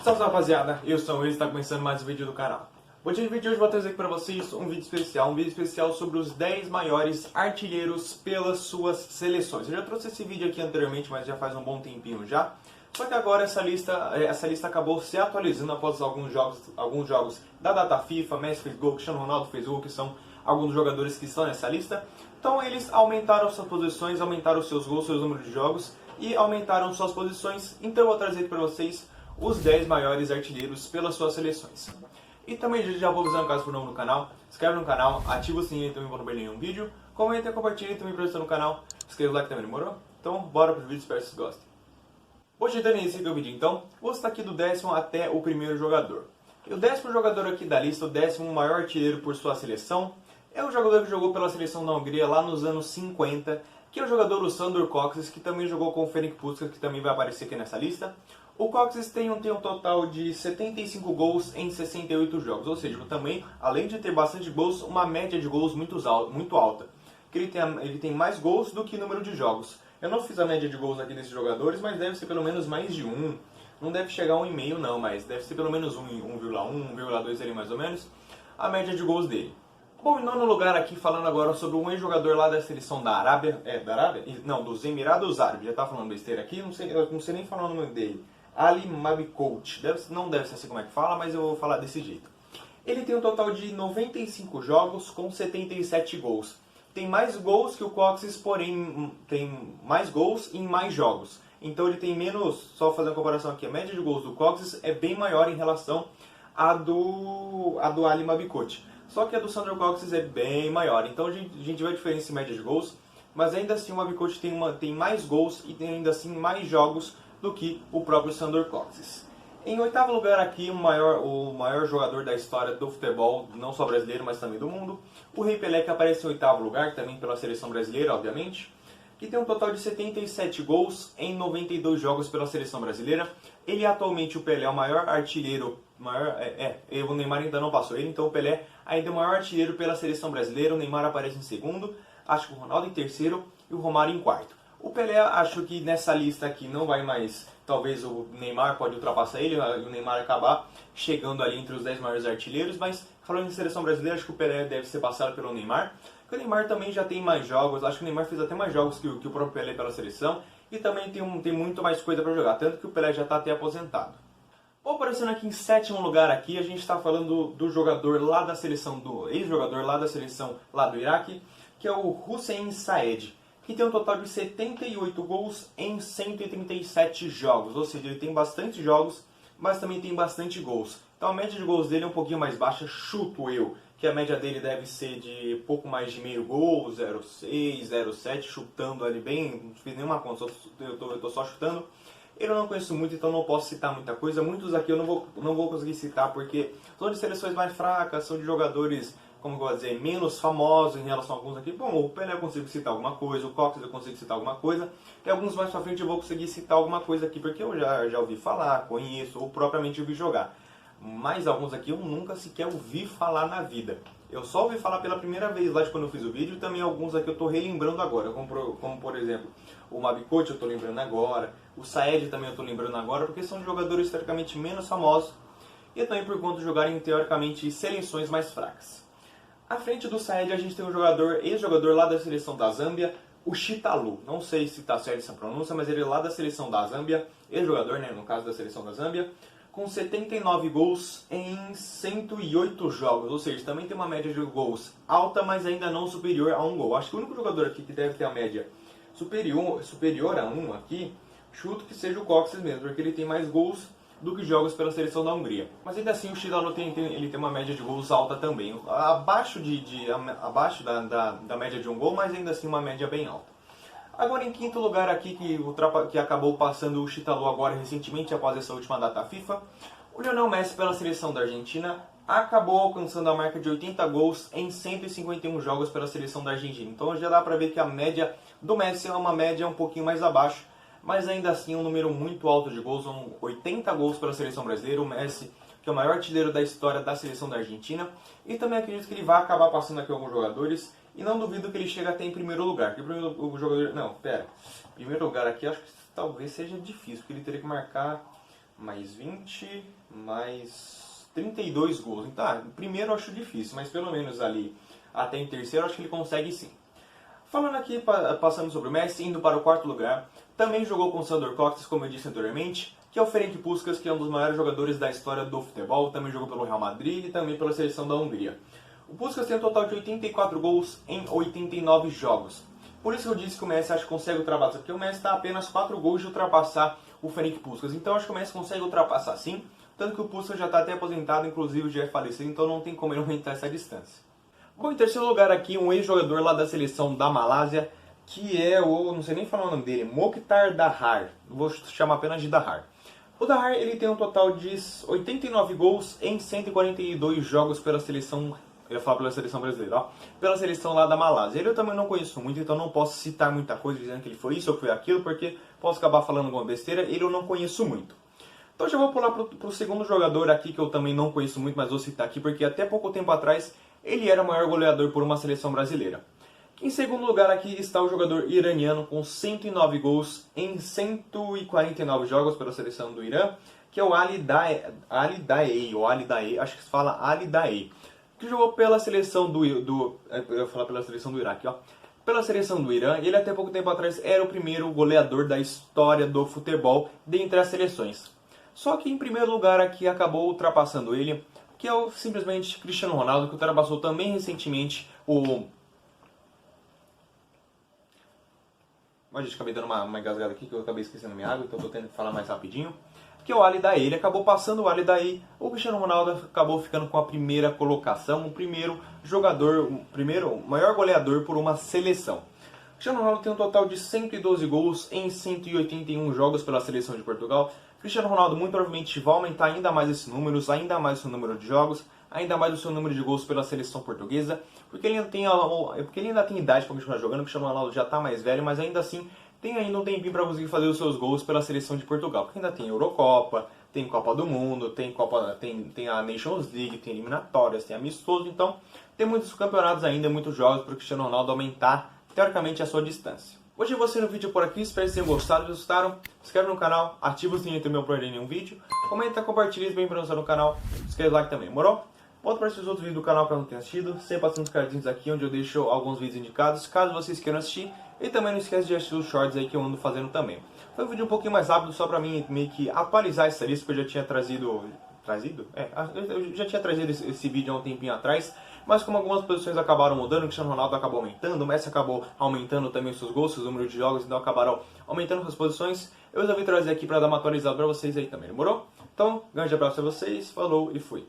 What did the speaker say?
Salve rapaziada, eu sou o Luiz e está começando mais um vídeo do canal. No vídeo de hoje vou trazer aqui para vocês um vídeo especial sobre os 10 maiores artilheiros pelas suas seleções. Eu já trouxe esse vídeo aqui anteriormente, mas já faz um bom tempinho já. Só que agora essa lista acabou se atualizando após alguns jogos da data FIFA. Messi fez gol, Cristiano Ronaldo fez gol, que são alguns jogadores que estão nessa lista. Então eles aumentaram suas posições, aumentaram seus gols, seus números de jogos e aumentaram suas posições. Então eu vou trazer para vocês os 10 maiores artilheiros pelas suas seleções. E também já vou avisando caso for novo no canal, se inscreve no canal, ativa o sininho também para não perder nenhum vídeo, comenta e compartilha também para você no canal, inscreva o like também, demorou? Então bora pro vídeo, espero que vocês gostem. Hoje dando início ao vídeo então, vou estar aqui do 10º até o primeiro jogador. E o 10º jogador aqui da lista, o 10º maior artilheiro por sua seleção, é o jogador que jogou pela seleção da Hungria lá nos anos 50, que é o jogador Sandor Kocsis, que também jogou com o Ferenc Puskás, que também vai aparecer aqui nessa lista. O Kocsis tem um total de 75 gols em 68 jogos, ou seja, também, além de ter bastante gols, uma média de gols muito alta. Que ele tem mais gols do que número de jogos. Eu não fiz a média de gols aqui desses jogadores, mas deve ser pelo menos mais de 1. Não deve chegar a 1,5 não, mas deve ser pelo menos 1,1, 1,2 ali mais ou menos, a média de gols dele. Bom, em nono lugar aqui, falando agora sobre um ex-jogador lá da seleção da Arábia, Não, dos Emirados Árabes, já tá falando besteira aqui, eu não sei nem falar o nome dele. Ali Mabikout, não deve ser assim como é que fala, mas eu vou falar desse jeito. Ele tem um total de 95 jogos com 77 gols. Tem mais gols que o Kocsis, porém tem mais gols em mais jogos. Então ele tem menos, só fazendo uma comparação aqui, a média de gols do Kocsis é bem maior em relação à do Ali Mabikout. Só que a do Sandor Kocsis é bem maior, então a gente vai diferenciar em média de gols, mas ainda assim o Mabikout tem mais gols e tem ainda assim mais jogos do que o próprio Sandor Kocsis. Em oitavo lugar aqui, o maior jogador da história do futebol, não só brasileiro, mas também do mundo, o Rei Pelé, que aparece em oitavo lugar, também pela seleção brasileira, obviamente, que tem um total de 77 gols em 92 jogos pela seleção brasileira. Ele atualmente, o Pelé, é o maior artilheiro, o Neymar ainda não passou ele, então o Pelé ainda é o maior artilheiro pela seleção brasileira, o Neymar aparece em segundo, acho que o Ronaldo em terceiro e o Romário em quarto. O Pelé, acho que nessa lista aqui não vai mais, talvez o Neymar pode ultrapassar ele, o Neymar acabar chegando ali entre os 10 maiores artilheiros, mas falando em seleção brasileira, acho que o Pelé deve ser passado pelo Neymar, porque o Neymar também já tem mais jogos, acho que o Neymar fez até mais jogos que o próprio Pelé pela seleção, e também tem muito mais coisa para jogar, tanto que o Pelé já está até aposentado. Bom, aparecendo aqui em sétimo lugar aqui, a gente está falando do jogador lá da seleção, do ex-jogador lá da seleção lá do Iraque, que é o Hussein Saed, que tem um total de 78 gols em 137 jogos, ou seja, ele tem bastante jogos, mas também tem bastante gols. Então a média de gols dele é um pouquinho mais baixa, chuto eu, que a média dele deve ser de pouco mais de meio gol, 0,6, 0,7, chutando ali bem, não fiz nenhuma conta, eu tô só chutando. Eu não conheço muito, então não posso citar muita coisa. Muitos aqui eu não vou conseguir citar porque são de seleções mais fracas, são de jogadores, como eu vou dizer, menos famosos em relação a alguns aqui. Bom, o Pelé eu consigo citar alguma coisa, o Kocsis eu consigo citar alguma coisa, e alguns mais pra frente eu vou conseguir citar alguma coisa aqui, porque eu já ouvi falar, conheço, ou propriamente ouvi jogar. Mas alguns aqui eu nunca sequer ouvi falar na vida. Eu só ouvi falar pela primeira vez lá de quando eu fiz o vídeo, e também alguns aqui eu estou relembrando agora, como por exemplo, o Mabikout eu estou lembrando agora, o Saed também eu estou lembrando agora, porque são jogadores teoricamente menos famosos, e também por conta de jogarem teoricamente seleções mais fracas. À frente do Saed a gente tem um ex-jogador lá da seleção da Zâmbia, o Chitalu. Não sei se está certo essa pronúncia, mas ele é lá da seleção da Zâmbia, ex-jogador, né, no caso da seleção da Zâmbia, com 79 gols em 108 jogos, ou seja, também tem uma média de gols alta, mas ainda não superior a 1 gol. Acho que o único jogador aqui que deve ter a média superior a 1 aqui, chuto que seja o Kocsis mesmo, porque ele tem mais gols do que jogos pela seleção da Hungria. Mas ainda assim o Chilano tem uma média de gols alta também, abaixo da média de 1 gol, mas ainda assim uma média bem alta. Agora em quinto lugar aqui, que acabou passando o Chitalu agora recentemente, após essa última data FIFA, o Lionel Messi pela seleção da Argentina acabou alcançando a marca de 80 gols em 151 jogos pela seleção da Argentina. Então já dá pra ver que a média do Messi é uma média um pouquinho mais abaixo, mas ainda assim é um número muito alto de gols, são 80 gols pela seleção brasileira, o Messi, que é o maior artilheiro da história da seleção da Argentina, e também acredito que ele vai acabar passando aqui alguns jogadores, e não duvido que ele chegue até em primeiro lugar. Primeiro lugar aqui acho que talvez seja difícil, porque ele teria que marcar mais 20, mais 32 gols. Então, primeiro eu acho difícil, mas pelo menos ali até em terceiro eu acho que ele consegue sim. Falando aqui, passando sobre o Messi, indo para o quarto lugar, também jogou com o Sandor Kocsis, como eu disse anteriormente, que é o Ferenc Puskás, que é um dos maiores jogadores da história do futebol, também jogou pelo Real Madrid e também pela seleção da Hungria. O Puskás tem um total de 84 gols em 89 jogos. Por isso eu disse que o Messi acho que consegue ultrapassar, porque o Messi está a apenas 4 gols de ultrapassar o Ferenc Puskás. Então acho que o Messi consegue ultrapassar sim, tanto que o Puskás já está até aposentado, inclusive já é falecido, então não tem como ele aumentar essa distância. Bom, em terceiro lugar aqui, um ex-jogador lá da seleção da Malásia, que é o, não sei nem falar o nome dele, Mokhtar Dahar. Vou chamar apenas de Dahar. O Dahar, ele tem um total de 89 gols em 142 jogos pela seleção, eu ia falar pela seleção brasileira, ó, pela seleção lá da Malásia. Ele eu também não conheço muito, então não posso citar muita coisa dizendo que ele foi isso ou foi aquilo, porque posso acabar falando alguma besteira, ele eu não conheço muito. Então já vou pular para o segundo jogador aqui, que eu também não conheço muito, mas vou citar aqui, porque até pouco tempo atrás ele era o maior goleador por uma seleção brasileira. Em segundo lugar aqui está o jogador iraniano com 109 gols em 149 jogos pela seleção do Irã, que é o Ali Daei, ou Ali Daei, acho que se fala Ali Daei, que jogou pela seleção eu ia falar pela seleção do Iraque, ó. Pela seleção do Irã, ele até pouco tempo atrás era o primeiro goleador da história do futebol dentre as seleções. Só que em primeiro lugar aqui acabou ultrapassando ele, que é o simplesmente Cristiano Ronaldo, que ultrapassou também recentemente o... Mas acabei dando uma engasgada aqui, que eu acabei esquecendo minha água, então estou tendo que falar mais rapidinho. Que é o Ali Daei. Ele acabou passando o Ali Daei, o Cristiano Ronaldo acabou ficando com a primeira colocação, o primeiro jogador, o maior goleador por uma seleção. O Cristiano Ronaldo tem um total de 112 gols em 181 jogos pela seleção de Portugal. Cristiano Ronaldo muito provavelmente vai aumentar ainda mais esses números, ainda mais o seu número de jogos, ainda mais o seu número de gols pela seleção portuguesa, porque ele ainda tem idade para continuar jogando. O Cristiano Ronaldo já está mais velho, mas ainda assim tem ainda um tempinho para conseguir fazer os seus gols pela seleção de Portugal, porque ainda tem Eurocopa, tem Copa do Mundo, tem a Nations League, tem eliminatórias, tem amistoso, então tem muitos campeonatos ainda, muitos jogos para o Cristiano Ronaldo aumentar teoricamente a sua distância. Hoje eu vou ser no vídeo por aqui, espero que vocês tenham gostado. Se gostaram, se inscreve no canal, ativa o sininho também para não perder nenhum vídeo, comenta, compartilha, se bem para no canal, se inscreve lá também, morou? Volto para assistir os outros vídeos do canal que eu não tenho assistido, sempre passando os cardinhos aqui onde eu deixo alguns vídeos indicados, caso vocês queiram assistir, e também não esquece de assistir os shorts aí que eu ando fazendo também. Foi um vídeo um pouquinho mais rápido, só para mim meio que atualizar essa lista que eu já tinha trazido... eu já tinha trazido esse vídeo há um tempinho atrás, mas como algumas posições acabaram mudando, o Cristiano Ronaldo acabou aumentando, o Messi acabou aumentando também os seus gols, seus números de jogos, então acabaram aumentando as posições, eu resolvi trazer aqui para dar uma atualizada para vocês aí também, demorou? Então, grande abraço a vocês, falou e fui!